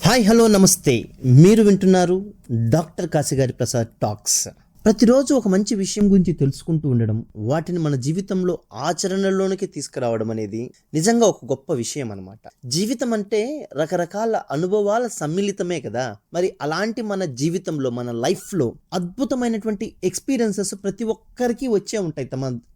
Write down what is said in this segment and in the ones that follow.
Hi hello నమస్తే. మీరు వింటున్నారు డాక్టర్ కాశీగారి ప్రసాద్ టాక్స్. ప్రతిరోజు ఒక మంచి విషయం గురించి తెలుసుకుంటూ ఉండడం, వాటిని మన జీవితంలో ఆచరణలోనికి తీసుకురావడం అనేది నిజంగా ఒక గొప్ప విషయం అన్నమాట. జీవితం అంటే రకరకాల అనుభవాల సమ్మిళితమే కదా. మరి అలాంటి మన జీవితంలో, మన లైఫ్లో అద్భుతమైనటువంటి ఎక్స్పీరియన్సెస్ ప్రతి ఒక్కరికి వచ్చే ఉంటాయి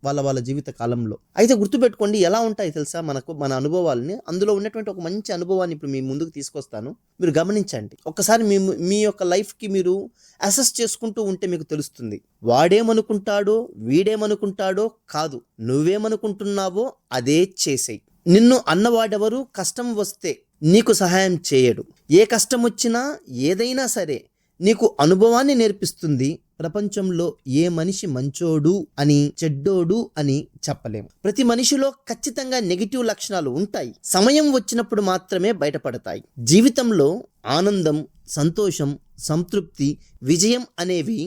వాళ్ళ జీవిత కాలంలో. అయితే గుర్తుపెట్టుకోండి, ఎలా ఉంటాయి తెలుసా మన అనుభవాలని. అందులో ఉన్నటువంటి ఒక మంచి అనుభవాన్ని ఇప్పుడు మీ ముందుకు తీసుకొస్తాను, మీరు గమనించండి. ఒక్కసారి మీ యొక్క లైఫ్కి మీరు అసెస్ చేసుకుంటూ ఉంటే మీకు తెలుస్తుంది, వాడేమనుకుంటాడో వీడేమనుకుంటాడో కాదు, నువ్వేమనుకుంటున్నావో అదే చేసేయి. నిన్ను అన్నవాడెవరు కష్టం వస్తే నీకు సహాయం చేయడు. ఏ కష్టం వచ్చినా ఏదైనా సరే నీకు అనుభవాన్ని నేర్పిస్తుంది. ప్రపంచంలో ఏ మనిషి మంచోడు అని చెడ్డోడు అని చెప్పలేము. ప్రతి మనిషిలో ఖచ్చితంగా నెగిటివ్ లక్షణాలు ఉంటాయి, సమయం వచ్చినప్పుడు మాత్రమే బయటపడతాయి. జీవితంలో ఆనందం, సంతోషం, సంతృప్తి, విజయం అనేవి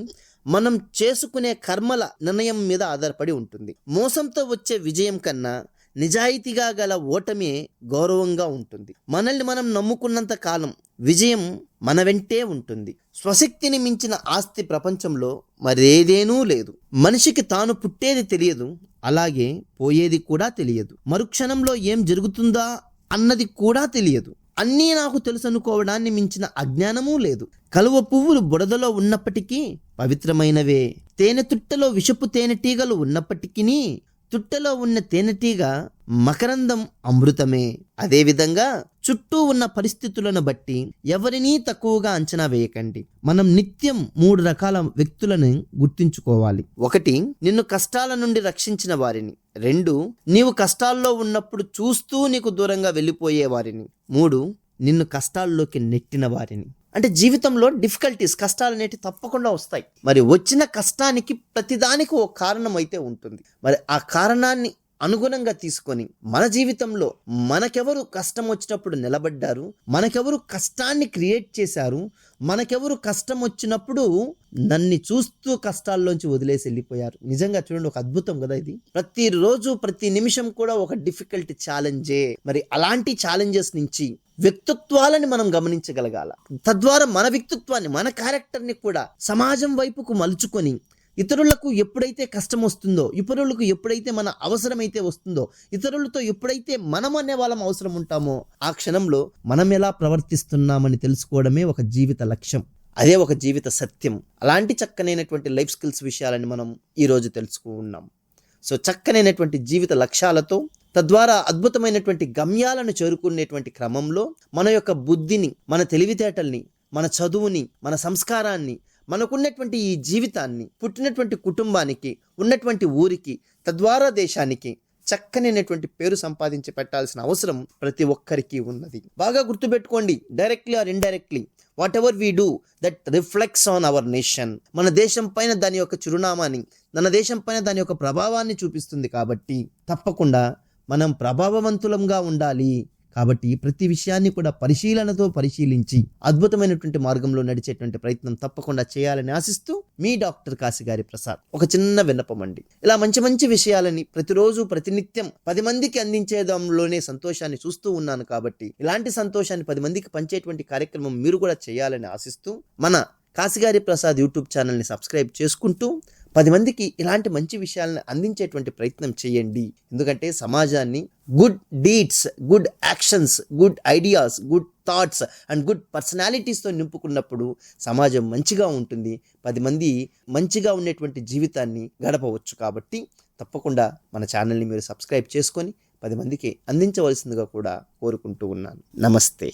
మనం చేసుకునే కర్మల నిర్ణయం మీద ఆధారపడి ఉంటుంది. మోసంతో వచ్చే విజయం కన్నా నిజాయితీగా గల ఓటమే గౌరవంగా ఉంటుంది. మనల్ని మనం నమ్ముకున్నంత కాలం విజయం మన వెంటే ఉంటుంది. స్వశక్తిని మించిన ఆస్తి ప్రపంచంలో మరేదేనూ లేదు. మనిషికి తాను పుట్టేది తెలియదు, అలాగే పోయేది కూడా తెలియదు. మరుక్షణంలో ఏం జరుగుతుందా అన్నది కూడా తెలియదు. అన్నీ నాకు తెలుసు అనుకోవడాన్ని మించిన అజ్ఞానమూ లేదు. కలువ పువ్వులు బురదలో ఉన్నప్పటికీ పవిత్రమైనవే. తేనె తుట్టలో విషపు తేనెటీగలు ఉన్నప్పటికీ తుట్టలో ఉన్న తేనెటీగ మకరందం అమృతమే. అదేవిధంగా చుట్టూ ఉన్న పరిస్థితులను బట్టి ఎవరినీ తక్కువగా అంచనా వేయకండి. మనం నిత్యం 3 రకాల వ్యక్తులను గుర్తించుకోవాలి. 1, నిన్ను కష్టాల నుండి రక్షించిన వారిని. 2, నీవు కష్టాల్లో ఉన్నప్పుడు చూస్తూ నీకు దూరంగా వెళ్ళిపోయే వారిని. 3, నిన్ను కష్టాల్లోకి నెట్టిన వారిని. అంటే జీవితంలో డిఫికల్టీస్, కష్టాలు అనేవి తప్పకుండా వస్తాయి. మరి వచ్చిన కష్టానికి ప్రతిదానికి ఒక కారణం అయితే ఉంటుంది. మరి ఆ కారణాన్ని అనుగుణంగా తీసుకొని మన జీవితంలో మనకెవరు కష్టం వచ్చినప్పుడు నిలబడ్డారు, మనకెవరు కష్టాన్ని క్రియేట్ చేశారు, మనకెవరు కష్టం వచ్చినప్పుడు నన్ను చూస్తూ కష్టాల్లోంచి వదిలేసి వెళ్ళిపోయారు. నిజంగా చూడండి, ఒక అద్భుతం కదా ఇది. ప్రతిరోజు ప్రతి నిమిషం కూడా ఒక డిఫికల్ట్ ఛాలెంజే. మరి అలాంటి ఛాలెంజెస్ నుంచి వ్యక్తిత్వాలని మనం గమనించగలగాల. తద్వారా మన వ్యక్తిత్వాన్ని, మన క్యారెక్టర్ని కూడా సమాజం వైపుకు మలుచుకొని ఇతరులకు ఎప్పుడైతే కష్టం వస్తుందో, ఇతరులకు ఎప్పుడైతే మన అవసరమైతే వస్తుందో, ఇతరులతో ఎప్పుడైతే మనం అనే వాళ్ళం అవసరం ఉంటామో ఆ క్షణంలో మనం ఎలా ప్రవర్తిస్తున్నామని తెలుసుకోవడమే ఒక జీవిత లక్ష్యం. అదే ఒక జీవిత సత్యం. అలాంటి చక్కనైనటువంటి లైఫ్ స్కిల్స్ విషయాలని మనం ఈరోజు తెలుసుకున్నాం. సో చక్కనైనటువంటి జీవిత లక్ష్యాలతో, తద్వారా అద్భుతమైనటువంటి గమ్యాలను చేరుకునేటువంటి క్రమంలో మన యొక్క బుద్ధిని, మన తెలివితేటల్ని, మన చదువుని, మన సంస్కారాన్ని, మనకున్నటువంటి ఈ జీవితాన్ని, పుట్టినటువంటి కుటుంబానికి, ఉన్నటువంటి ఊరికి, తద్వారా దేశానికి చక్కనైనటువంటి పేరు సంపాదించి పెట్టాల్సిన అవసరం ప్రతి ఒక్కరికి ఉన్నది. బాగా గుర్తుపెట్టుకోండి, directly or indirectly what ever we do that reflects on our nation. మన దేశం పైన దాని యొక్క చిరునామాని, మన దేశం పైన దాని యొక్క ప్రభావాన్ని చూపిస్తుంది. కాబట్టి తప్పకుండా మనం ప్రభావవంతులంగా ఉండాలి. కాబట్టి ప్రతి విషయాన్ని కూడా పరిశీలనతో పరిశీలించి అద్భుతమైనటువంటి మార్గంలో నడిచేటువంటి ప్రయత్నం తప్పకుండా చేయాలని ఆశిస్తూ మీ డాక్టర్ కాశీగారి ప్రసాద్. ఒక చిన్న విన్నపం అండి, ఇలా మంచి మంచి విషయాలని ప్రతిరోజు ప్రతినిత్యం 10 మందికి అందించేదంలోనే సంతోషాన్ని చూస్తూ ఉన్నాను. కాబట్టి ఇలాంటి సంతోషాన్ని 10 మందికి పంచేటువంటి కార్యక్రమం మీరు కూడా చేయాలని ఆశిస్తూ మన కాశీగారి ప్రసాద్ యూట్యూబ్ ఛానల్ని సబ్స్క్రైబ్ చేసుకుంటూ 10 మందికి ఇలాంటి మంచి విషయాలను అందించేటువంటి ప్రయత్నం చేయండి. ఎందుకంటే సమాజాన్ని good deeds, good actions, good ideas, good thoughts and good పర్సనాలిటీస్తో నింపుకున్నప్పుడు సమాజం మంచిగా ఉంటుంది. 10 మంది మంచిగా ఉండేటువంటి జీవితాన్ని గడపవచ్చు. కాబట్టి తప్పకుండా మన ఛానల్ని మీరు సబ్స్క్రైబ్ చేసుకొని 10 మందికి అందించవలసిందిగా కూడా కోరుకుంటూ ఉన్నాను. నమస్తే.